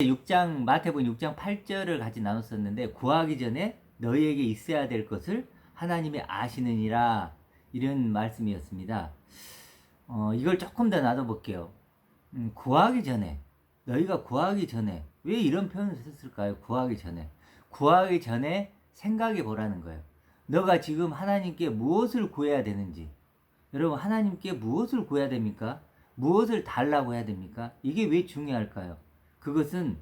6장 마태복음 6장 8절을 같이 나눴었는데 구하기 전에 너희에게 있어야 될 것을 하나님이 아시느니라 이런 말씀이었습니다. 이걸 조금 더 나눠볼게요. 구하기 전에 너희가 구하기 전에 왜 이런 표현을 썼을까요? 구하기 전에 생각해 보라는 거예요. 너가 지금 하나님께 무엇을 구해야 되는지, 여러분 하나님께 무엇을 구해야 됩니까? 무엇을 달라고 해야 됩니까? 이게 왜 중요할까요? 그것은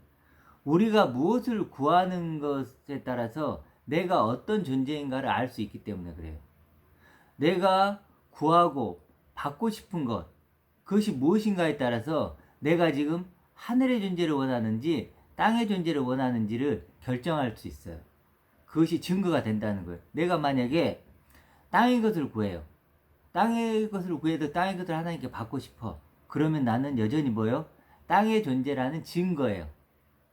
우리가 무엇을 구하는 것에 따라서 내가 어떤 존재인가를 알 수 있기 때문에 그래요. 내가 구하고 받고 싶은 것, 그것이 무엇인가에 따라서 내가 지금 하늘의 존재를 원하는지 땅의 존재를 원하는지를 결정할 수 있어요. 그것이 증거가 된다는 거예요. 내가 만약에 땅의 것을 구해요. 땅의 것을 구해도 땅의 것을 하나님께 받고 싶어. 그러면 나는 여전히 뭐요? 땅의 존재라는 증거예요.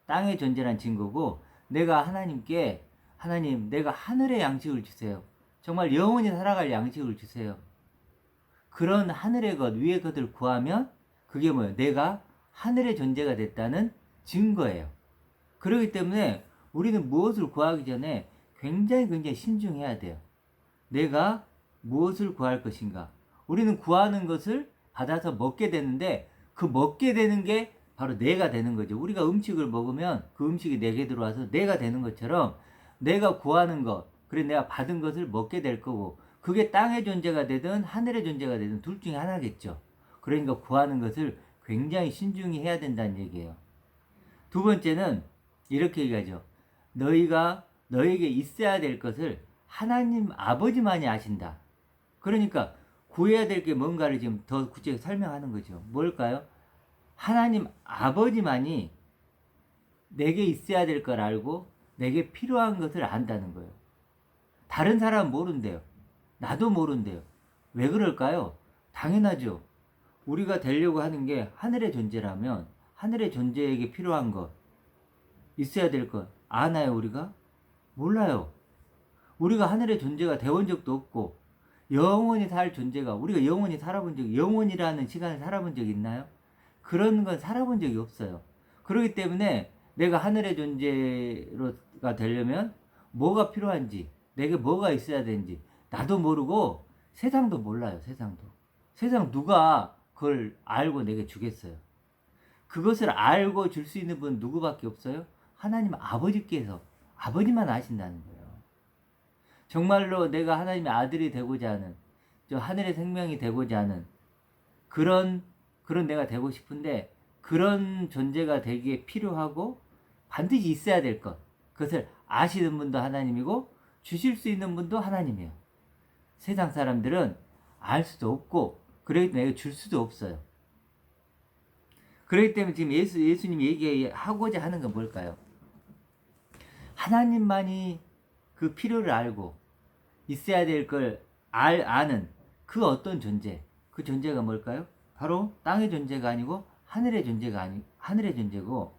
땅의 존재라는 증거고, 내가 하나님께 하나님 내가 하늘의 양식을 주세요. 정말 영원히 살아갈 양식을 주세요. 그런 하늘의 것, 위의 것을 구하면 그게 뭐예요? 내가 하늘의 존재가 됐다는 증거예요. 그렇기 때문에 우리는 무엇을 구하기 전에 굉장히 신중해야 돼요. 내가 무엇을 구할 것인가? 우리는 구하는 것을 받아서 먹게 되는데 그 먹게 되는 게 바로 내가 되는 거죠. 우리가 음식을 먹으면 그 음식이 내게 들어와서 내가 되는 것처럼 내가 구하는 것, 그래 내가 받은 것을 먹게 될 거고, 그게 땅의 존재가 되든 하늘의 존재가 되든 둘 중에 하나겠죠. 그러니까 구하는 것을 굉장히 신중히 해야 된다는 얘기예요. 두 번째는 이렇게 얘기하죠. 너에게 있어야 될 것을 하나님 아버지만이 아신다. 그러니까 구해야 될 게 뭔가를 지금 더 구체적으로 설명하는 거죠. 뭘까요? 하나님 아버지만이 내게 있어야 될 걸 알고 내게 필요한 것을 안다는 거예요. 다른 사람은 모른대요. 나도 모른대요. 왜 그럴까요? 당연하죠. 우리가 되려고 하는 게 하늘의 존재라면 하늘의 존재에게 필요한 것, 있어야 될 것 아나요 우리가? 몰라요. 우리가 하늘의 존재가 되어본 적도 없고 영원히 살 존재가, 우리가 영원히 살아본 적이, 영원이라는 시간을 살아본 적이 있나요? 그런 건 살아본 적이 없어요. 그렇기 때문에 내가 하늘의 존재가 되려면 뭐가 필요한지, 내게 뭐가 있어야 되는지 나도 모르고 세상도 몰라요. 세상 누가 그걸 알고 내게 주겠어요? 그것을 알고 줄 수 있는 분 누구밖에 없어요? 하나님 아버지께서, 아버지만 아신다는 거예요. 정말로 내가 하나님의 아들이 되고자 하는, 저 하늘의 생명이 되고자 하는 그런 내가 되고 싶은데, 그런 존재가 되기에 필요하고 반드시 있어야 될 것, 그것을 아시는 분도 하나님이고 주실 수 있는 분도 하나님이에요. 세상 사람들은 알 수도 없고 그러기 때문에 내가 줄 수도 없어요. 그렇기 때문에 지금 예수님이 얘기하고자 하는 건 뭘까요? 하나님만이 그 필요를 알고 있어야 될 걸 아는 그 어떤 존재, 그 존재가 뭘까요? 바로 땅의 존재가 아니고 하늘의 존재고,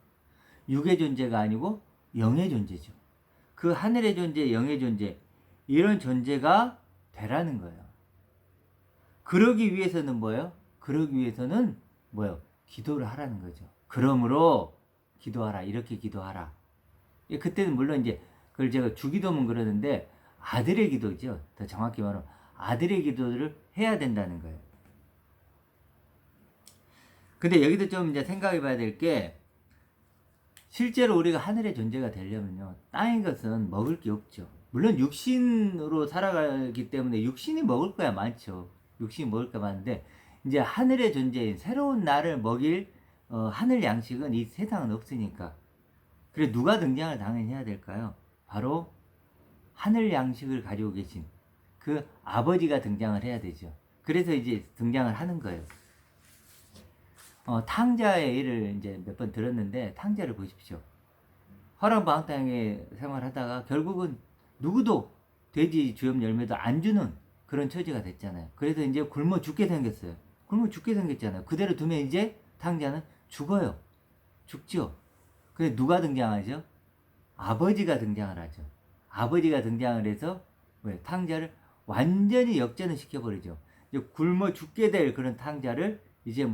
육의 존재가 아니고 영의 존재죠. 그 하늘의 존재, 영의 존재, 이런 존재가 되라는 거예요. 그러기 위해서는 뭐예요? 기도를 하라는 거죠. 그러므로 기도하라, 이렇게 기도하라. 그때는 물론 이제 그걸 제가 주기도문 그러는데 아들의 기도죠. 더 정확히 말하면 아들의 기도를 해야 된다는 거예요. 근데 여기도 좀 이제 생각해 봐야 될 게, 실제로 우리가 하늘의 존재가 되려면요, 땅의 것은 먹을 게 없죠. 물론 육신으로 살아가기 때문에 육신이 먹을 거야 많죠. 육신이 먹을 거 많은데, 이제 하늘의 존재인 새로운 나를 먹일 하늘 양식은 이 세상은 없으니까. 그래 누가 등장을 당연히 해야 될까요? 바로 하늘 양식을 가지고 계신 그 아버지가 등장을 해야 되죠. 그래서 이제 등장을 하는 거예요. 탕자의 예를 이제 몇 번 들었는데, 탕자를 보십시오. 허랑방탕에 생활하다가 결국은 누구도 돼지 주염 열매도 안 주는 그런 처지가 됐잖아요. 그래서 이제 굶어 죽게 생겼어요. 그대로 두면 이제 탕자는 죽어요. 죽죠. 근데 누가 등장하죠? 아버지가 등장을 하죠. 아버지가 등장을 해서 탕자를 완전히 역전을 시켜버리죠. 이제 굶어 죽게 될 그런 탕자를 이제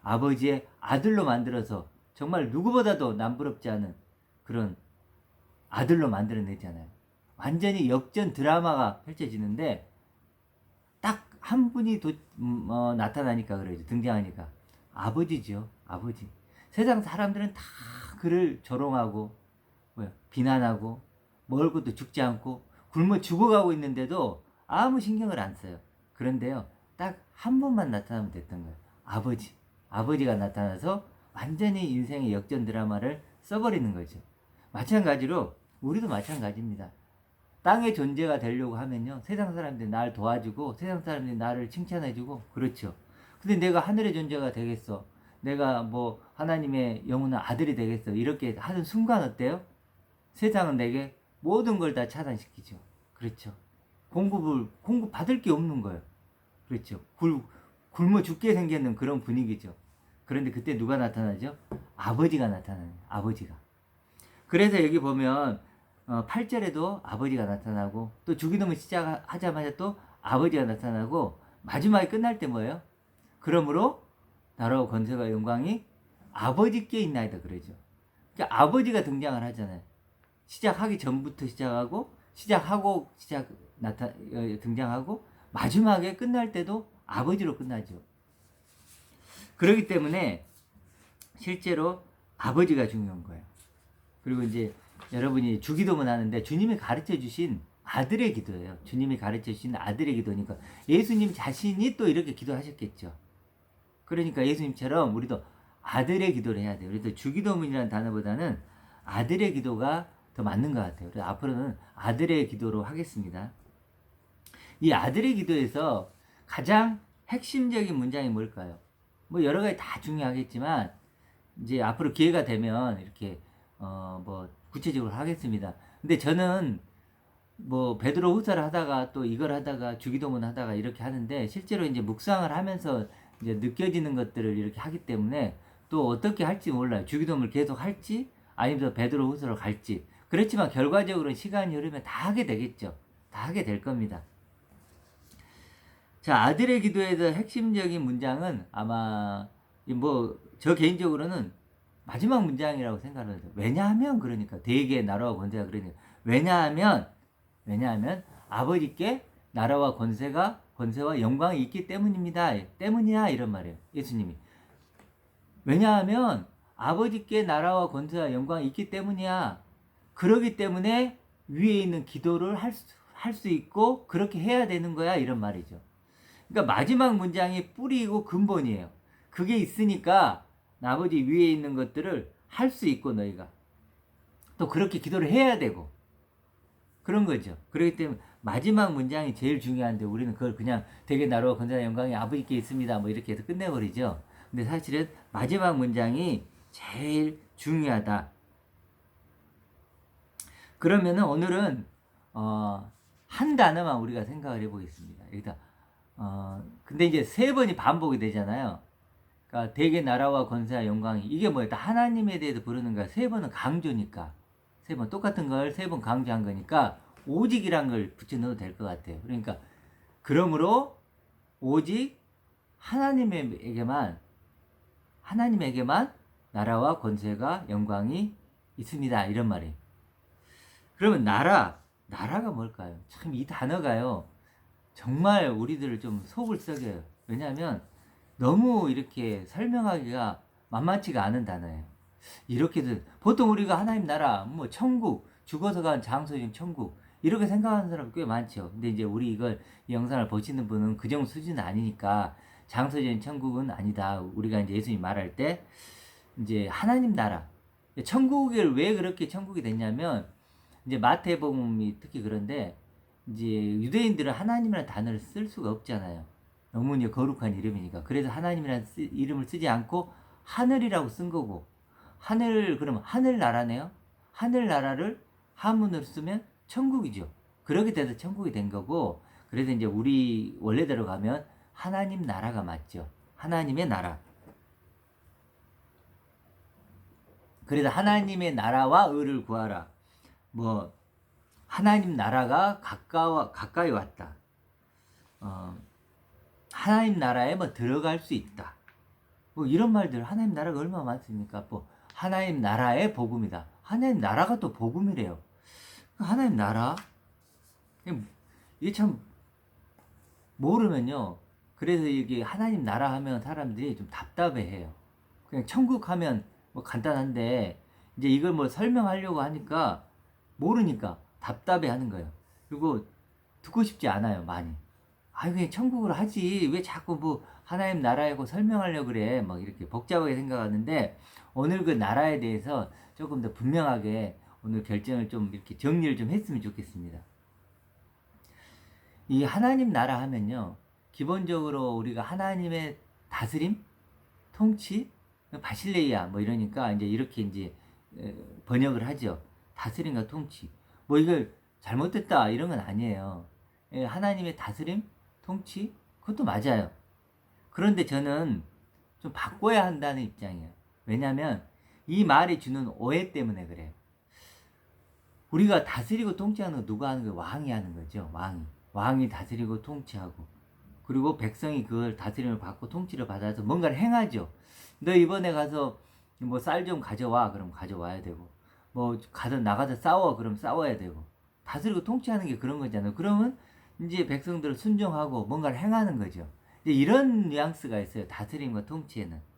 아버지의 아들로 만들어서 정말 누구보다도 남부럽지 않은 그런 아들로 만들어내잖아요. 완전히 역전 드라마가 펼쳐지는데 딱 한 분이 나타나니까 그러죠. 등장하니까. 아버지죠. 아버지. 세상 사람들은 다 그를 조롱하고 비난하고 먹을 것도 죽지 않고 굶어 죽어가고 있는데도 아무 신경을 안 써요. 그런데요. 딱 한 번만 나타나면 됐던 거예요. 아버지. 아버지가 나타나서 완전히 인생의 역전 드라마를 써버리는 거죠. 마찬가지로 우리도 마찬가지입니다. 땅의 존재가 되려고 하면요. 세상 사람들이 나를 도와주고 세상 사람들이 나를 칭찬해주고 그렇죠. 근데 내가 하늘의 존재가 되겠어. 내가 뭐 하나님의 영원한 아들이 되겠어. 이렇게 하는 순간 어때요? 세상은 내게 모든 걸 다 차단시키죠. 그렇죠. 공급 받을 게 없는 거예요. 그렇죠. 굶어 죽게 생기는 그런 분위기죠. 그런데 그때 누가 나타나죠? 아버지가 나타나요. 아버지가. 그래서 여기 보면 8절에도 아버지가 나타나고 또 주기도문 시작하자마자 또 아버지가 나타나고 마지막에 끝날 때 뭐예요? 그러므로 나라와 권세가 영광이 아버지께 있나이다 그러죠. 그러니까 아버지가 등장을 하잖아요. 시작하기 전부터 시작하고 등장하고 마지막에 끝날 때도 아버지로 끝나죠. 그렇기 때문에 실제로 아버지가 중요한 거예요. 그리고 이제 여러분이 주기도문 하는데 주님이 가르쳐 주신 아들의 기도예요. 주님이 가르쳐 주신 아들의 기도니까 예수님 자신이 또 이렇게 기도하셨겠죠. 그러니까 예수님처럼 우리도 아들의 기도를 해야 돼요. 그래서 주기도문이라는 단어보다는 아들의 기도가 더 맞는 것 같아요. 그래서 앞으로는 아들의 기도로 하겠습니다. 이 아들의 기도에서 가장 핵심적인 문장이 뭘까요? 뭐 여러 가지 다 중요하겠지만 이제 앞으로 기회가 되면 이렇게 뭐 구체적으로 하겠습니다. 근데 저는 뭐 베드로 후서를 하다가 또 이걸 하다가 주기도문 하다가 이렇게 하는데 실제로 이제 묵상을 하면서 이제 느껴지는 것들을 이렇게 하기 때문에 또 어떻게 할지 몰라요. 주기도문을 계속 할지 아니면 베드로 후서로 갈지. 그렇지만 결과적으로 시간이 흐르면 다 하게 되겠죠. 다 하게 될 겁니다. 자, 아들의 기도에서 핵심적인 문장은 아마 뭐 저 개인적으로는 마지막 문장이라고 생각을 해요. 왜냐하면 그러니까 대개 나라와 권세가 그러니까 왜냐하면 아버지께 나라와 권세와 영광이 있기 때문입니다. 때문이야 이런 말이에요. 예수님이. 왜냐하면 아버지께 나라와 권세와 영광이 있기 때문이야. 그러기 때문에 위에 있는 기도를 할 수 있고 그렇게 해야 되는 거야 이런 말이죠. 그러니까 마지막 문장이 뿌리이고 근본이에요. 그게 있으니까 아버지 위에 있는 것들을 할 수 있고 너희가 또 그렇게 기도를 해야 되고 그런 거죠. 그렇기 때문에 마지막 문장이 제일 중요한데 우리는 그걸 그냥 대개 나라와 권세와 영광이 아버지께 있습니다 뭐 이렇게 해서 끝내버리죠. 근데 사실은 마지막 문장이 제일 중요하다. 그러면은 오늘은 한 단어만 우리가 생각을 해보겠습니다. 여기다 근데 이제 3번이 반복이 되잖아요. 그러니까 대개 나라와 권세와 영광이 이게 뭐야? 하나님에 대해서 부르는 거야. 3번은 강조니까 3번 똑같은 걸 3번 강조한 거니까 오직이란 걸 붙여 넣어도 될 것 같아요. 그러니까 그러므로 오직 하나님에게만 나라와 권세가 영광이 있습니다. 이런 말이에요. 그러면 나라가 뭘까요? 참 이 단어가요. 정말 우리들을 좀 속을 썩여요. 왜냐하면 너무 이렇게 설명하기가 만만치가 않은 단어예요. 이렇게도 보통 우리가 하나님 나라, 뭐 천국, 죽어서 간 장소인 천국 이렇게 생각하는 사람 꽤 많죠. 근데 이제 우리 이 영상을 보시는 분은 그 정도 수준은 아니니까 장소적인 천국은 아니다. 우리가 이제 예수님 말할 때 이제 하나님 나라, 천국을 왜 그렇게 천국이 됐냐면 이제 마태복음이 특히 그런데 이제 유대인들은 하나님이라는 단어를 쓸 수가 없잖아요. 너무 거룩한 이름이니까. 그래서 하나님이라는 이름을 쓰지 않고 하늘이라고 쓴 거고 그러면 하늘나라네요. 하늘나라를 한문으로 쓰면 천국이죠. 그렇게 돼서 천국이 된 거고 그래서 이제 우리 원래대로 가면 하나님 나라가 맞죠. 하나님의 나라. 그래서 하나님의 나라와 의를 구하라. 뭐 하나님 나라가 가까이 왔다. 하나님 나라에 뭐 들어갈 수 있다. 뭐 이런 말들 하나님 나라가 얼마나 많습니까? 뭐 하나님 나라의 복음이다. 하나님 나라가 또 복음이래요. 하나님 나라? 이게 참 모르면요. 그래서 이게 하나님 나라 하면 사람들이 좀 답답해해요. 그냥 천국 하면 뭐 간단한데 이제 이걸 뭐 설명하려고 하니까 모르니까 답답해 하는 거예요. 그리고 듣고 싶지 않아요, 많이. 아이, 그냥 천국을 하지. 왜 자꾸 뭐 하나님 나라이고 설명하려고 그래. 막 이렇게 복잡하게 생각하는데 오늘 그 나라에 대해서 조금 더 분명하게 오늘 결정을 좀 이렇게 정리를 좀 했으면 좋겠습니다. 이 하나님 나라 하면요. 기본적으로 우리가 하나님의 다스림, 통치, 바실레이아 뭐 이러니까 이제 이렇게 이제 번역을 하죠. 다스림과 통치. 뭐 이걸 잘못됐다 이런 건 아니에요. 하나님의 다스림, 통치 그것도 맞아요. 그런데 저는 좀 바꿔야 한다는 입장이에요. 왜냐하면 이 말이 주는 오해 때문에 그래요. 우리가 다스리고 통치하는 거 누가 하는 거예요? 왕이 하는 거죠. 왕이 다스리고 통치하고 그리고 백성이 그걸 다스림을 받고 통치를 받아서 뭔가를 행하죠. 너 이번에 가서 뭐 쌀 좀 가져와. 그럼 가져와야 되고 뭐 가서 나가서 싸워. 그럼 싸워야 되고 다스리고 통치하는 게 그런 거잖아요. 그러면 이제 백성들을 순종하고 뭔가를 행하는 거죠. 이제 이런 뉘앙스가 있어요. 다스림과 통치에는.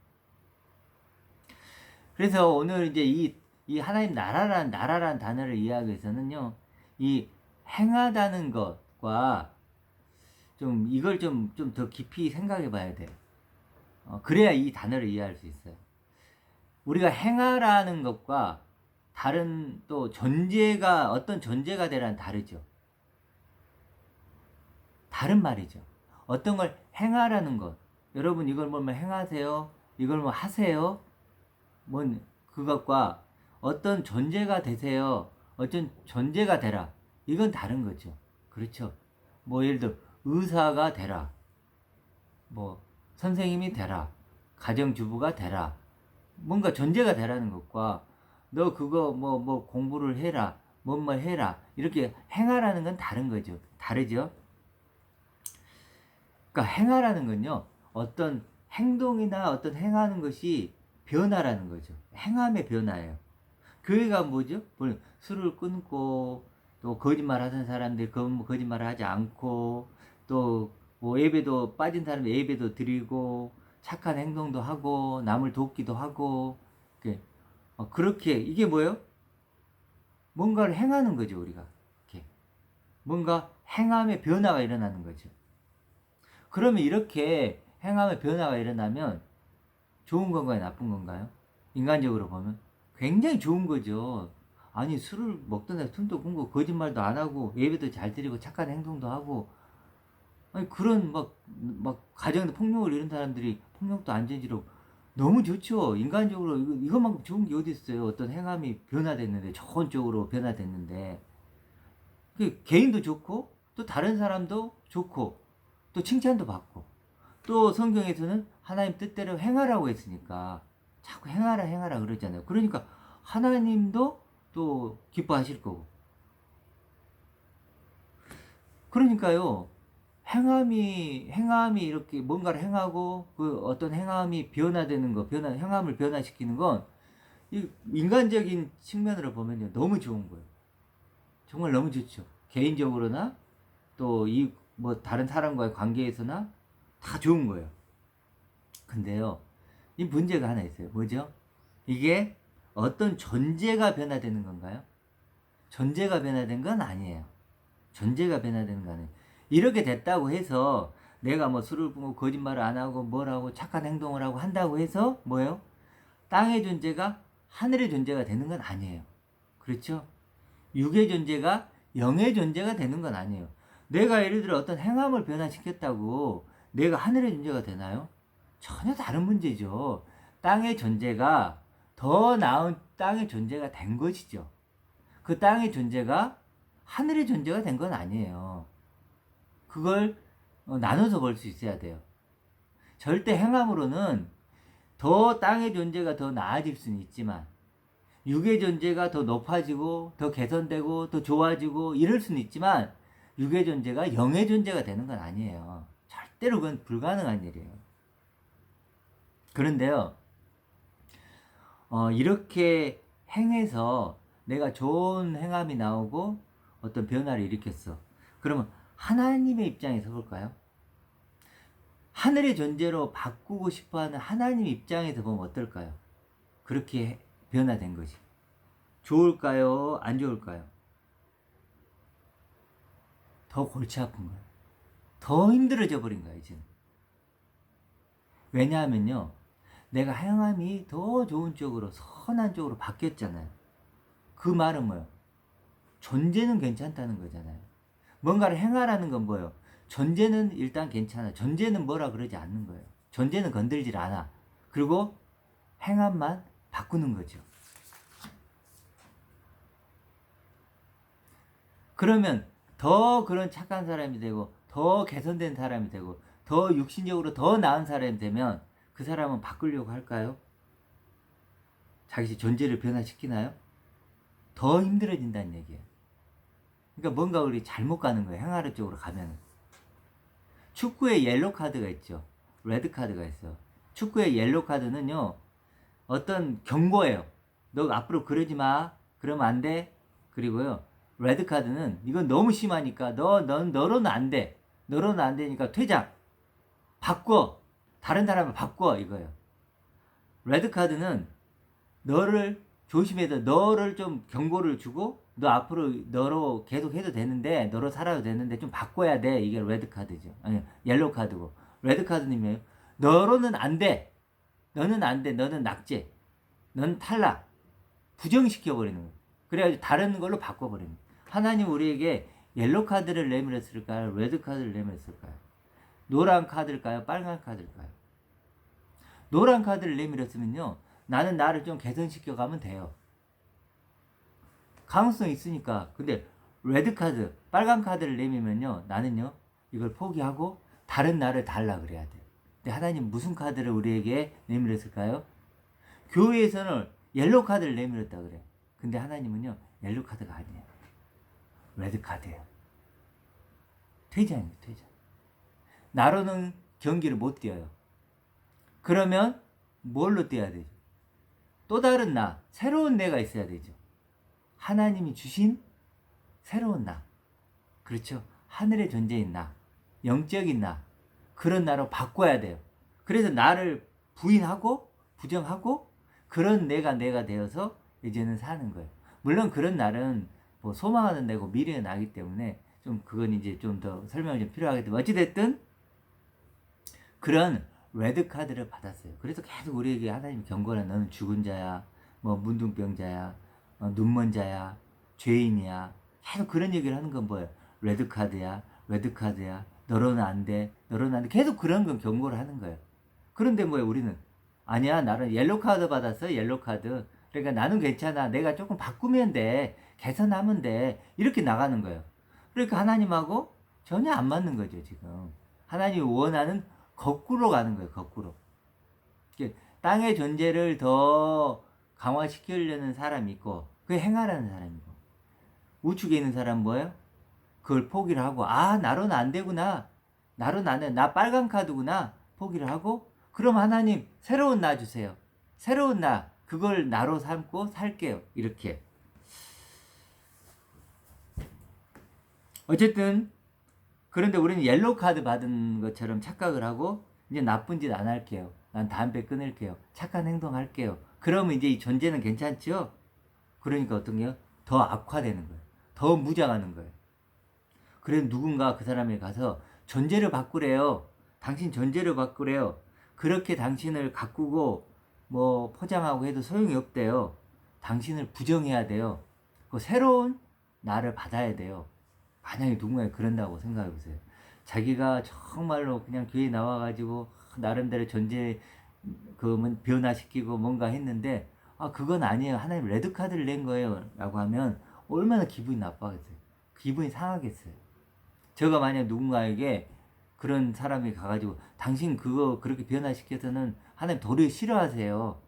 그래서 오늘 이제 이 하나님 나라란 단어를 이해하기 위해서는요, 이 행하다는 것과 좀 이걸 좀 더 깊이 생각해 봐야 돼요. 그래야 이 단어를 이해할 수 있어요. 우리가 행하라는 것과 다른 또 존재가, 어떤 존재가 되라는 다르죠. 다른 말이죠. 어떤 걸 행하라는 것. 여러분 이걸 뭐 행하세요? 이걸 뭐 하세요? 뭔 그것과 어떤 존재가 되세요. 어떤 존재가 되라. 이건 다른 거죠. 그렇죠. 뭐 예를 들어 의사가 되라. 뭐 선생님이 되라. 가정주부가 되라. 뭔가 존재가 되라는 것과 너 그거 뭐 공부를 해라. 뭐 해라. 이렇게 행하라는 건 다른 거죠. 다르죠. 그러니까 행하라는 건요. 어떤 행동이나 어떤 행하는 것이 변화라는 거죠. 행함의 변화예요. 교회가 뭐죠? 술을 끊고 또 거짓말 하던 사람들 거짓말을 하지 않고 또 뭐 예배도 빠진 사람 예배도 드리고 착한 행동도 하고 남을 돕기도 하고 그렇게 이게 뭐예요? 뭔가를 행하는 거죠. 우리가 이렇게 뭔가 행함의 변화가 일어나는 거죠. 그러면 이렇게 행함의 변화가 일어나면 좋은 건가요? 나쁜 건가요? 인간적으로 보면 굉장히 좋은 거죠. 아니 술을 먹던 애 숨도 끊고 거짓말도 안 하고 예배도 잘 드리고 착한 행동도 하고 아니 그런 막 가정에서 폭력을 이룬 사람들이 폭력도 안 저지르고 너무 좋죠. 인간적으로 이것만큼 좋은 게 어디 있어요. 어떤 행함이 변화됐는데 좋은 쪽으로 변화됐는데 그 개인도 좋고 또 다른 사람도 좋고 또 칭찬도 받고 또 성경에서는 하나님 뜻대로 행하라고 했으니까 자꾸 행하라 그러잖아요. 그러니까 하나님도 또 기뻐하실 거고. 그러니까요. 행함이 이렇게 뭔가를 행하고 그 어떤 행함이 변화되는 거, 행함을 변화시키는 건 이 인간적인 측면으로 보면요. 너무 좋은 거예요. 정말 너무 좋죠. 개인적으로나 또 이 뭐 다른 사람과의 관계에서나 다 좋은 거예요. 근데요. 이 문제가 하나 있어요. 뭐죠? 이게 어떤 존재가 변화되는 건가요? 존재가 변화된 건 아니에요. 존재가 변화되는 거 아니에요. 이렇게 됐다고 해서 내가 뭐 술을 끊고 거짓말을 안 하고 뭘 하고 착한 행동을 하고 한다고 해서 뭐예요? 땅의 존재가 하늘의 존재가 되는 건 아니에요. 그렇죠? 육의 존재가 영의 존재가 되는 건 아니에요. 내가 예를 들어 어떤 행함을 변화시켰다고 내가 하늘의 존재가 되나요? 전혀 다른 문제죠. 땅의 존재가 더 나은 땅의 존재가 된 것이죠. 그 땅의 존재가 하늘의 존재가 된 건 아니에요. 그걸 나눠서 볼 수 있어야 돼요. 절대 행함으로는 더 땅의 존재가 더 나아질 수는 있지만 육의 존재가 더 높아지고 더 개선되고 더 좋아지고 이럴 수는 있지만 육의 존재가 영의 존재가 되는 건 아니에요. 절대로 그건 불가능한 일이에요. 그런데요. 이렇게 행해서 내가 좋은 행함이 나오고 어떤 변화를 일으켰어. 그러면 하나님의 입장에서 볼까요? 하늘의 존재로 바꾸고 싶어하는 하나님 입장에서 보면 어떨까요? 그렇게 변화된 것이 좋을까요? 안 좋을까요? 더 골치 아픈 거예요. 더 힘들어져 버린 거예요, 이제는. 왜냐하면요, 내가 행함이 더 좋은 쪽으로, 선한 쪽으로 바뀌었잖아요. 그 말은 뭐예요? 존재는 괜찮다는 거잖아요. 뭔가를 행하라는 건 뭐예요? 존재는 일단 괜찮아. 존재는 뭐라 그러지 않는 거예요. 존재는 건들질 않아. 그리고 행함만 바꾸는 거죠. 그러면 더 그런 착한 사람이 되고, 더 개선된 사람이 되고, 더 육신적으로 더 나은 사람이 되면 그 사람은 바꾸려고 할까요? 자기 존재를 변화시키나요? 더 힘들어진다는 얘기예요. 그러니까 뭔가 우리 잘못 가는 거예요. 행하는 쪽으로 가면. 축구에 옐로 카드가 있죠. 레드 카드가 있어. 축구의 옐로 카드는요, 어떤 경고예요. 너 앞으로 그러지 마. 그러면 안 돼. 그리고요, 레드 카드는 이건 너무 심하니까 너로는 안 돼. 너로는 안 되니까 퇴장. 바꿔. 다른 사람을 바꿔. 이거예요. 레드 카드는 너를 조심해서 너를 좀 경고를 주고 너 앞으로 너로 계속 해도 되는데 너로 살아도 되는데 좀 바꿔야 돼. 이게 레드 카드죠. 아니 옐로우 카드고 레드 카드님이에요. 너로는 안 돼. 너는 안 돼. 너는 낙제. 넌 탈락. 부정시켜 버리는 거예요. 그래가지고 다른 걸로 바꿔버리는 거예요. 하나님 우리에게 옐로우 카드를 내밀었을까요? 레드 카드를 내밀었을까요? 노란 카드일까요? 빨간 카드일까요? 노란 카드를 내밀었으면요, 나는 나를 좀 개선시켜 가면 돼요. 가능성이 있으니까. 근데 레드 카드, 빨간 카드를 내밀면요, 나는요 이걸 포기하고 다른 나를 달라 그래야 돼요. 근데 하나님 무슨 카드를 우리에게 내밀었을까요? 교회에서는 옐로우 카드를 내밀었다 그래. 근데 하나님은요 옐로우 카드가 아니에요. 레드 카드예요. 퇴장이에요, 퇴장. 나로는 경기를 못 뛰어요. 그러면 뭘로 뛰어야 되죠? 또 다른 나, 새로운 내가 있어야 되죠. 하나님이 주신 새로운 나. 그렇죠? 하늘의 존재인 나, 영적인 나, 그런 나로 바꿔야 돼요. 그래서 나를 부인하고 부정하고 그런 내가 되어서 이제는 사는 거예요. 물론 그런 날은 뭐 소망하는 내고 미래의 나기 때문에 좀 그건 이제 좀 더 설명이 좀 필요하겠지만 어찌됐든 그런 레드 카드를 받았어요. 그래서 계속 우리에게 하나님 경고는 너는 죽은 자야, 뭐 문둥병자야, 눈먼 자야, 죄인이야. 계속 그런 얘기를 하는 건 뭐예요? 레드 카드야, 레드 카드야. 너로는 안 돼, 너로는 안 돼. 계속 그런 건 경고를 하는 거예요. 그런데 뭐예요? 우리는 아니야, 나는 옐로 카드 받았어, 옐로 카드. 그러니까 나는 괜찮아. 내가 조금 바꾸면 돼, 개선하면 돼. 이렇게 나가는 거예요. 그러니까 하나님하고 전혀 안 맞는 거죠 지금. 하나님이 원하는 거꾸로 가는 거예요. 거꾸로. 땅의 존재를 더 강화시키려는 사람이 있고 그 행하라는 사람이고 우측에 있는 사람 뭐예요? 그걸 포기를 하고 나로는 안 되구나. 나로는 안 돼. 나 빨간 카드구나. 포기를 하고 그럼 하나님 새로운 나 주세요. 새로운 나. 그걸 나로 삼고 살게요. 이렇게. 어쨌든 그런데 우리는 옐로우 카드 받은 것처럼 착각을 하고 이제 나쁜 짓 안 할게요. 난 담배 끊을게요. 착한 행동 할게요. 그러면 이제 이 존재는 괜찮죠? 그러니까 어떤 게요? 더 악화되는 거예요. 더 무장하는 거예요. 그래서 누군가 그 사람에 가서 존재를 바꾸래요. 당신 존재를 바꾸래요. 그렇게 당신을 가꾸고 뭐 포장하고 해도 소용이 없대요. 당신을 부정해야 돼요. 그 새로운 나를 받아야 돼요. 만약에 누군가 그런다고 생각해 보세요. 자기가 정말로 그냥 교회에 나와가지고 나름대로 존재 변화시키고 뭔가 했는데 그건 아니에요. 하나님 레드카드를 낸 거예요. 라고 하면 얼마나 기분이 나빠겠어요. 기분이 상하겠어요. 제가 만약 누군가에게 그런 사람이 가가지고 당신 그거 그렇게 변화시켜서는 하나님 도리어 싫어하세요.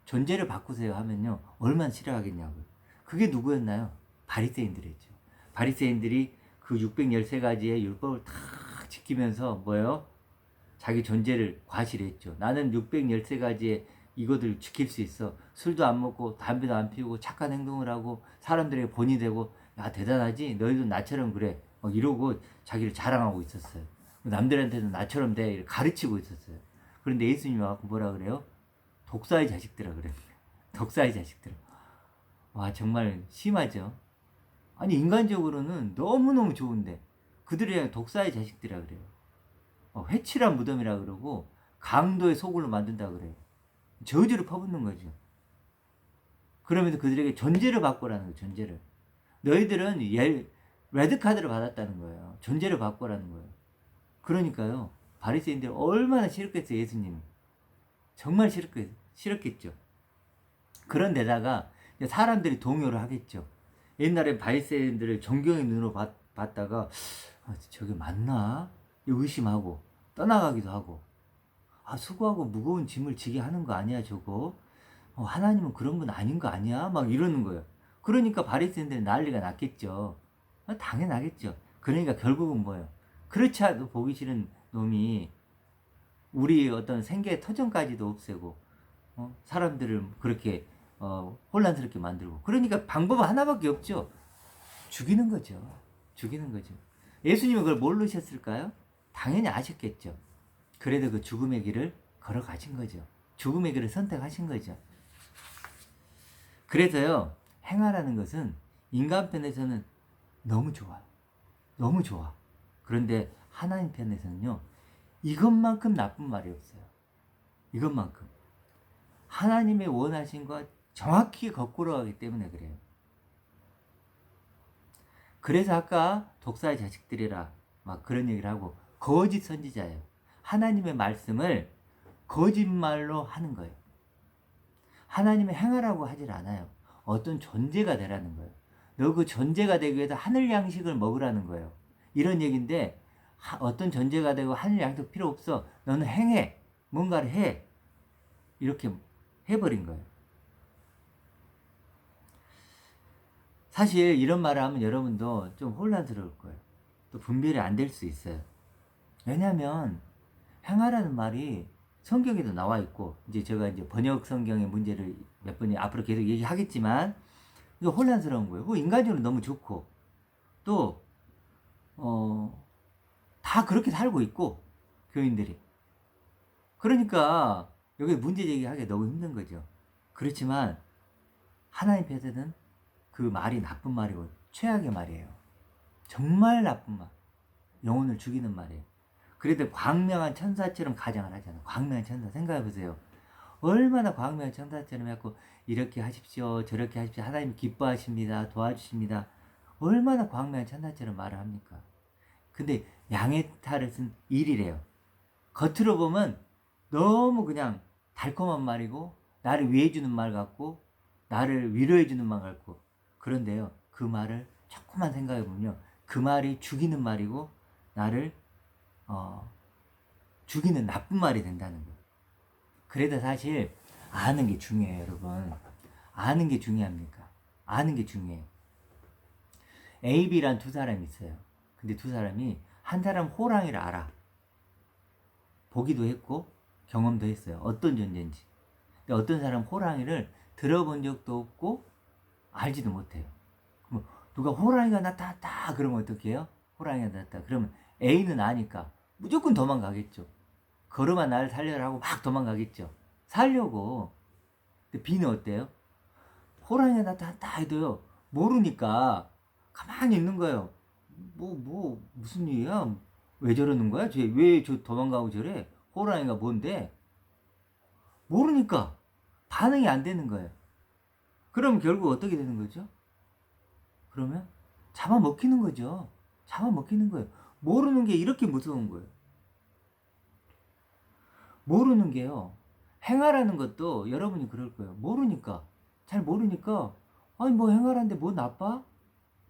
존재를 바꾸세요 하면요. 얼마나 싫어하겠냐고요. 그게 누구였나요? 바리새인들이었죠. 바리새인들이 그 613가지의 율법을 다 지키면서 뭐예요? 자기 존재를 과시했죠. 나는 613가지의 이거들 지킬 수 있어. 술도 안 먹고 담배도 안 피우고 착한 행동을 하고 사람들에게 본이 되고 야 대단하지 너희도 나처럼 그래 막 이러고 자기를 자랑하고 있었어요. 남들한테도 나처럼 돼 이렇게 가르치고 있었어요. 그런데 예수님이 와서 뭐라 그래요? 독사의 자식들아 그래요. 독사의 자식들아. 와 정말 심하죠. 아니 인간적으로는 너무너무 좋은데 그들이 그냥 독사의 자식들이라 그래요. 회칠한 무덤이라 그러고 강도의 소굴로 만든다 그래요. 저주를 퍼붓는 거죠. 그러면서 그들에게 존재를 바꾸라는 거예요. 존재를. 너희들은 레드카드를 받았다는 거예요. 존재를 바꾸라는 거예요. 그러니까요. 바리새인들 얼마나 싫었겠어요. 예수님이. 정말 싫었겠죠. 그런데다가 사람들이 동요를 하겠죠. 옛날에 바리새인들을 존경의 눈으로 봤다가 저게 맞나? 의심하고 떠나가기도 하고 수고하고 무거운 짐을 지게 하는 거 아니야 저거? 하나님은 그런 분 아닌 거 아니야? 막 이러는 거예요. 그러니까 바리새인들이 난리가 났겠죠. 당연하겠죠. 그러니까 결국은 뭐예요? 그렇지 않아도 보기 싫은 놈이 우리 어떤 생계의 터전까지도 없애고 사람들을 그렇게 혼란스럽게 만들고 그러니까 방법은 하나밖에 없죠. 죽이는 거죠. 죽이는 거죠. 예수님은 그걸 모르셨을까요? 당연히 아셨겠죠. 그래도 그 죽음의 길을 걸어가신 거죠. 죽음의 길을 선택하신 거죠. 그래서요, 행하라는 것은 인간 편에서는 너무 좋아요. 너무 좋아. 그런데 하나님 편에서는요, 이것만큼 나쁜 말이 없어요. 이것만큼. 하나님의 원하신 것 정확히 거꾸로 가기 때문에 그래요. 그래서 아까 독사의 자식들이라 막 그런 얘기를 하고 거짓 선지자예요. 하나님의 말씀을 거짓말로 하는 거예요. 하나님의 행하라고 하질 않아요. 어떤 존재가 되라는 거예요. 너 그 존재가 되기 위해서 하늘 양식을 먹으라는 거예요. 이런 얘기인데 어떤 존재가 되고 하늘 양식 필요 없어. 너는 행해. 뭔가를 해. 이렇게 해버린 거예요. 사실 이런 말을 하면 여러분도 좀 혼란스러울 거예요. 또 분별이 안 될 수 있어요. 왜냐하면 행하라는 말이 성경에도 나와 있고 이제 제가 이제 번역 성경의 문제를 몇 번이 앞으로 계속 얘기하겠지만 이거 혼란스러운 거예요. 인간적으로 너무 좋고 또 다 그렇게 살고 있고 교인들이 그러니까 여기 문제 제기하기 너무 힘든 거죠. 그렇지만 하나님 편에서는 그 말이 나쁜 말이고 최악의 말이에요. 정말 나쁜 말. 영혼을 죽이는 말이에요. 그래도 광명한 천사처럼 가장을 하잖아요. 광명한 천사 생각해보세요. 얼마나 광명한 천사처럼 해갖고 이렇게 하십시오 저렇게 하십시오 하나님 기뻐하십니다 도와주십니다. 얼마나 광명한 천사처럼 말을 합니까? 근데 양의 탈을 쓴 일이래요. 겉으로 보면 너무 그냥 달콤한 말이고 나를 위해주는 말 같고 나를 위로해주는 말 같고 그런데요 그 말을 조금만 생각해보면요 그 말이 죽이는 말이고 나를 죽이는 나쁜 말이 된다는 거예요. 그래도 사실 아는 게 중요해요 여러분. 아는 게 중요합니까? 아는 게 중요해요. A, B란 두 사람이 있어요. 근데 두 사람이 한 사람 호랑이를 알아. 보기도 했고 경험도 했어요. 어떤 존재인지. 근데 어떤 사람 호랑이를 들어본 적도 없고 알지도 못해요. 그럼 누가 호랑이가 나타났다 그러면 어떻게 해요? 호랑이가 나타났다 그러면 A는 아니까 무조건 도망가겠죠. 걸어봐 나를 살려라 하고 막 도망가겠죠. 살려고. 근데 B는 어때요? 호랑이가 나타났다 해도요 모르니까 가만히 있는 거예요. 무슨 일이야? 왜 저러는 거야? 왜 저 도망가고 저래? 호랑이가 뭔데? 모르니까 반응이 안 되는 거예요. 그럼 결국 어떻게 되는 거죠? 그러면 잡아먹히는 거죠. 잡아먹히는 거예요. 모르는 게 이렇게 무서운 거예요. 모르는 게요. 행하라는 것도 여러분이 그럴 거예요. 모르니까. 잘 모르니까 아니 뭐 행하라는데 뭐 나빠?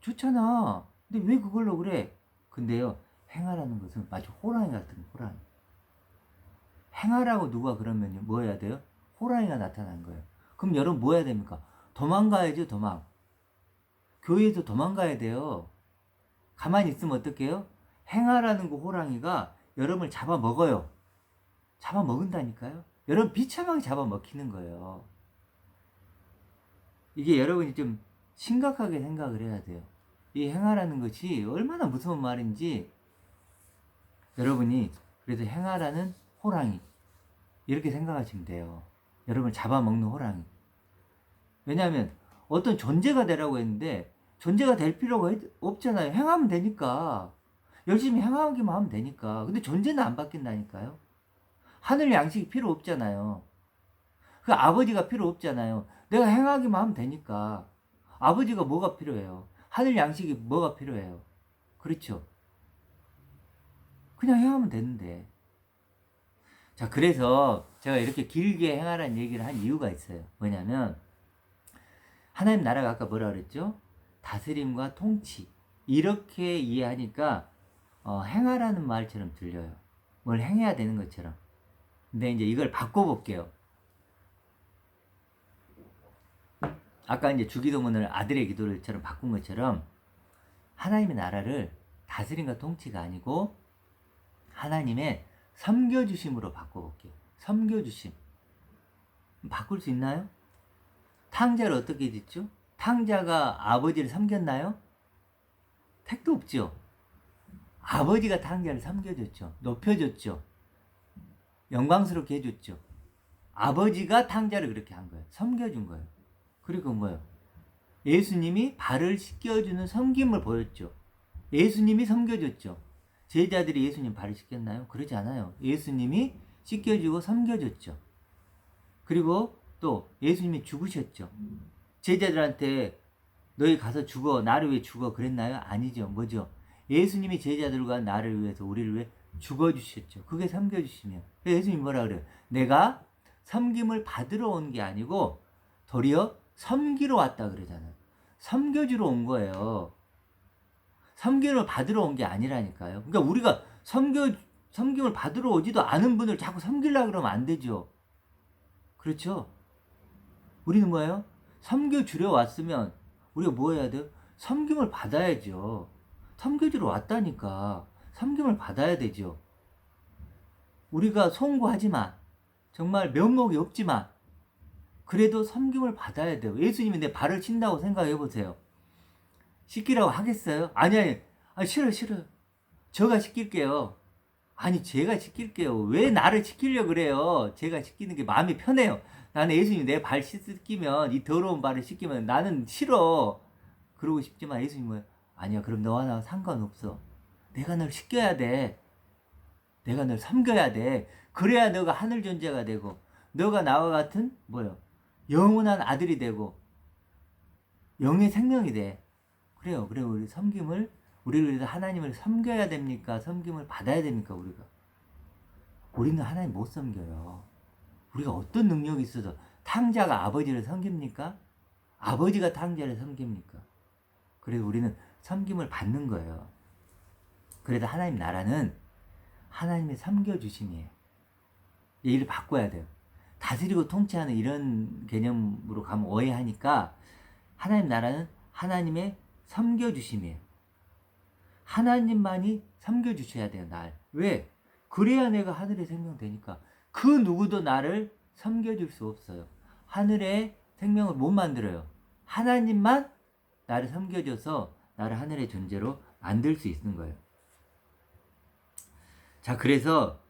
좋잖아. 근데 왜 그걸로 그래? 근데요. 행하라는 것은 마치 호랑이 같은 호랑이. 행하라고 누가 그러면 뭐 해야 돼요? 호랑이가 나타난 거예요. 그럼 여러분 뭐 해야 됩니까? 도망가야죠. 도망. 교회에서 도망가야 돼요. 가만히 있으면 어떡해요? 행하라는 그 호랑이가 여러분을 잡아먹어요. 잡아먹은다니까요. 여러분 비참하게 잡아먹히는 거예요. 이게 여러분이 좀 심각하게 생각을 해야 돼요. 이 행하라는 것이 얼마나 무서운 말인지 여러분이 그래서 행하라는 호랑이 이렇게 생각하시면 돼요. 여러분 잡아먹는 호랑이. 왜냐하면 어떤 존재가 되라고 했는데 존재가 될 필요가 없잖아요. 행하면 되니까. 열심히 행하기만 하면 되니까. 근데 존재는 안 바뀐다니까요. 하늘 양식이 필요 없잖아요. 그 아버지가 필요 없잖아요. 내가 행하기만 하면 되니까. 아버지가 뭐가 필요해요? 하늘 양식이 뭐가 필요해요? 그렇죠. 그냥 행하면 되는데. 자, 그래서 제가 이렇게 길게 행하라는 얘기를 한 이유가 있어요. 뭐냐면 하나님 나라가 아까 뭐라 그랬죠? 다스림과 통치. 이렇게 이해하니까 행하라는 말처럼 들려요. 뭘 행해야 되는 것처럼. 근데 이제 이걸 바꿔볼게요. 아까 이제 주기도문을 아들의 기도를처럼 바꾼 것처럼 하나님의 나라를 다스림과 통치가 아니고 하나님의 섬겨주심으로 바꿔볼게요. 섬겨주심. 바꿀 수 있나요? 탕자를 어떻게 짓죠? 탕자가 아버지를 섬겼나요? 택도 없죠. 아버지가 탕자를 섬겨줬죠. 높여줬죠. 영광스럽게 해줬죠. 아버지가 탕자를 그렇게 한 거예요. 섬겨준 거예요. 그리고 뭐예요? 예수님이 발을 씻겨주는 섬김을 보였죠. 예수님이 섬겨줬죠. 제자들이 예수님 발을 씻겼나요? 그러지 않아요. 예수님이 씻겨주고 섬겨줬죠. 그리고 또 예수님이 죽으셨죠. 제자들한테 너희 가서 죽어, 나를 위해 죽어 그랬나요? 아니죠. 뭐죠? 예수님이 제자들과 나를 위해서 우리를 위해 죽어주셨죠. 그게 섬겨주시면. 예수님이 뭐라 그래요? 내가 섬김을 받으러 온 게 아니고 도리어 섬기러 왔다 그러잖아요. 섬겨주러 온 거예요. 섬김을 받으러 온 게 아니라니까요. 그러니까 우리가 섬김을 받으러 오지도 않은 분을 자꾸 섬기려고 그러면 안 되죠. 그렇죠? 우리는 뭐예요? 섬겨주려 왔으면 우리가 뭐 해야 돼요? 섬김을 받아야죠. 섬겨주러 왔다니까. 섬김을 받아야 되죠. 우리가 송구하지만 정말 면목이 없지만 그래도 섬김을 받아야 돼요. 예수님이 내 발을 친다고 생각해 보세요. 씻기라고 하겠어요? 아니, 싫어요. 제가 씻길게요. 아니, 제가 씻길게요. 왜 나를 씻기려고 그래요? 제가 씻기는 게 마음이 편해요. 나는 예수님 내 발 씻기면, 이 더러운 발을 씻기면 나는 싫어. 그러고 싶지만 예수님 뭐예요? 아니야, 그럼 너와 나 상관없어. 내가 널 씻겨야 돼. 내가 널 섬겨야 돼. 그래야 너가 하늘 존재가 되고, 너가 나와 같은, 뭐요? 영원한 아들이 되고, 영의 생명이 돼. 그래요. 우리 섬김을, 우리를 위해서 하나님을 섬겨야 됩니까? 섬김을 받아야 됩니까? 우리는 하나님 못 섬겨요. 우리가 어떤 능력이 있어서 탕자가 아버지를 섬깁니까? 아버지가 탕자를 섬깁니까? 그래서 우리는 섬김을 받는 거예요. 그래서 하나님 나라는 하나님의 섬겨주심이에요. 얘를 바꿔야 돼요. 다스리고 통치하는 이런 개념으로 가면 오해하니까 하나님 나라는 하나님의 섬겨주심이에요. 하나님만이 섬겨주셔야 돼요, 날. 왜? 그래야 내가 하늘의 생명 되니까. 그 누구도 나를 섬겨줄 수 없어요. 하늘의 생명을 못 만들어요. 하나님만 나를 섬겨줘서 나를 하늘의 존재로 만들 수 있는 거예요. 자, 그래서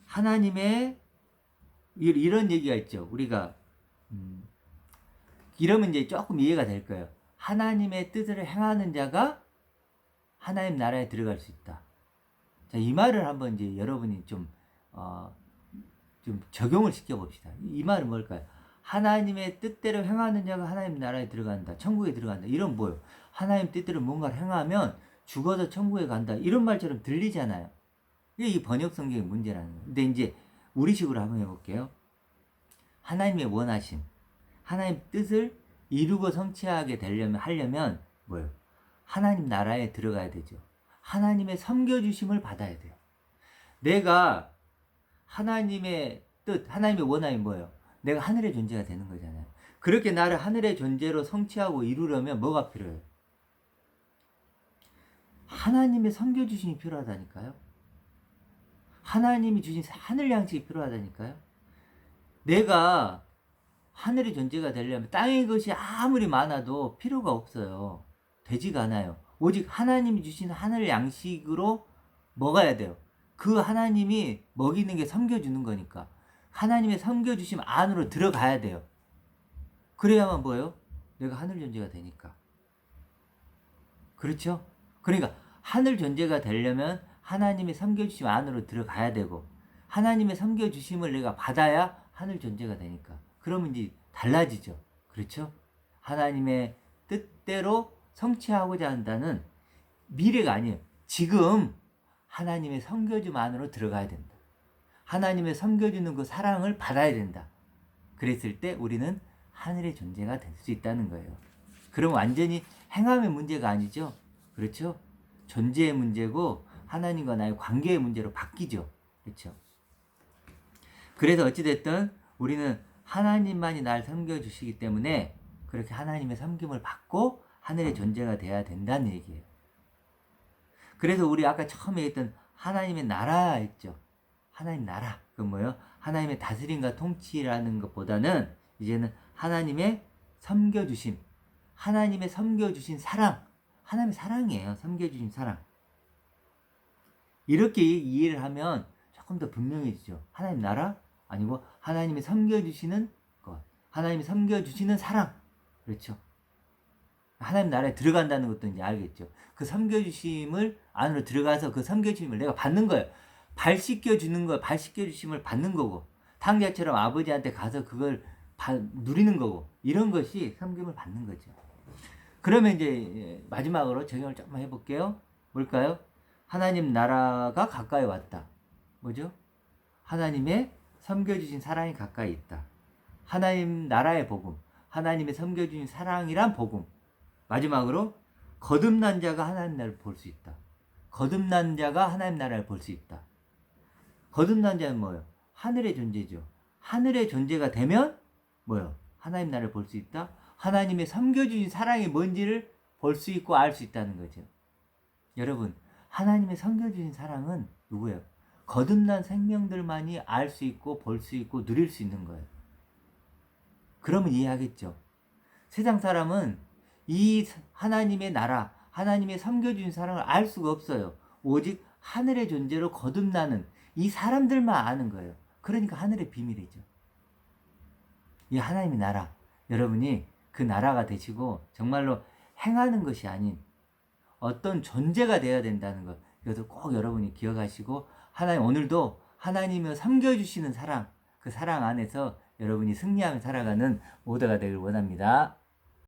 하나님의 이런 얘기가 있죠. 우리가 이러면 이제 조금 이해가 될 거예요. 하나님의 뜻을 행하는 자가 하나님 나라에 들어갈 수 있다. 자, 이 말을 한번 이제 여러분이 좀 적용을 시켜봅시다. 이 말은 뭘까요? 하나님의 뜻대로 행하는 자가 하나님 나라에 들어간다. 천국에 들어간다. 이런 뭐요? 하나님 뜻대로 뭔가를 행하면 죽어서 천국에 간다. 이런 말처럼 들리잖아요. 이게 이 번역 성경의 문제라는 거예요. 근데 이제 우리식으로 한번 해볼게요. 하나님의 원하심, 하나님 뜻을 이루고 성취하게 하려면 뭐예요? 하나님 나라에 들어가야 되죠. 하나님의 섬겨주심을 받아야 돼요. 내가 하나님의 뜻, 하나님의 원함이 뭐예요? 내가 하늘의 존재가 되는 거잖아요. 그렇게 나를 하늘의 존재로 성취하고 이루려면 뭐가 필요해요? 하나님의 섬겨주심이 필요하다니까요. 하나님이 주신 하늘 양식이 필요하다니까요. 내가 하늘의 존재가 되려면 땅의 것이 아무리 많아도 필요가 없어요. 되지가 않아요. 오직 하나님이 주신 하늘 양식으로 먹어야 돼요. 그 하나님이 먹이는 게 섬겨주는 거니까. 하나님의 섬겨주심 안으로 들어가야 돼요. 그래야만 뭐예요? 내가 하늘 존재가 되니까. 그렇죠? 그러니까 하늘 존재가 되려면 하나님의 섬겨주심 안으로 들어가야 되고, 하나님의 섬겨주심을 내가 받아야 하늘 존재가 되니까. 그러면 이제 달라지죠. 그렇죠? 하나님의 뜻대로 성취하고자 한다는 미래가 아니에요. 지금 하나님의 섬겨줌 안으로 들어가야 된다. 하나님의 섬겨주는 그 사랑을 받아야 된다. 그랬을 때 우리는 하늘의 존재가 될 수 있다는 거예요. 그럼 완전히 행함의 문제가 아니죠. 그렇죠? 존재의 문제고 하나님과 나의 관계의 문제로 바뀌죠. 그렇죠? 그래서 어찌됐든 우리는 하나님만이 날 섬겨주시기 때문에 그렇게 하나님의 섬김을 받고 하늘의 존재가 돼야 된다는 얘기예요. 그래서 우리 아까 처음에 했던 하나님의 나라 했죠. 하나님 나라. 그 뭐예요? 하나님의 다스림과 통치라는 것보다는 이제는 하나님의 섬겨주심. 하나님의 섬겨주신 사랑. 하나님의 사랑이에요. 섬겨주신 사랑. 이렇게 이해를 하면 조금 더 분명해지죠. 하나님 나라? 아니고 하나님이 섬겨주시는 것. 하나님이 섬겨주시는 사랑. 그렇죠. 하나님 나라에 들어간다는 것도 이제 알겠죠. 그 섬겨주심을 안으로 들어가서 그 섬겨주심을 내가 받는 거예요. 발 씻겨주는 거, 발 씻겨주심을 받는 거고, 탕자처럼 아버지한테 가서 그걸 누리는 거고, 이런 것이 섬김을 받는 거죠. 그러면 이제 마지막으로 적용을 조금만 해볼게요. 뭘까요? 하나님 나라가 가까이 왔다. 뭐죠? 하나님의 섬겨주신 사랑이 가까이 있다. 하나님 나라의 복음, 하나님의 섬겨주신 사랑이란 복음. 마지막으로 거듭난 자가 하나님 나라를 볼 수 있다. 거듭난 자가 하나님 나라를 볼 수 있다. 거듭난 자는 뭐예요? 하늘의 존재죠. 하늘의 존재가 되면 뭐예요? 하나님 나라를 볼 수 있다. 하나님의 섬겨주신 사랑이 뭔지를 볼 수 있고 알 수 있다는 거죠. 여러분, 하나님의 섬겨주신 사랑은 누구예요? 거듭난 생명들만이 알 수 있고 볼 수 있고 누릴 수 있는 거예요. 그러면 이해하겠죠. 세상 사람은 이 하나님의 나라, 하나님의 섬겨주신 사랑을 알 수가 없어요. 오직 하늘의 존재로 거듭나는 이 사람들만 아는 거예요. 그러니까 하늘의 비밀이죠. 이 하나님의 나라, 여러분이 그 나라가 되시고 정말로 행하는 것이 아닌 어떤 존재가 되어야 된다는 것, 이것을 꼭 여러분이 기억하시고 하나님 오늘도 하나님을 섬겨주시는 사랑, 그 사랑 안에서 여러분이 승리하며 살아가는 모두가 되길 원합니다.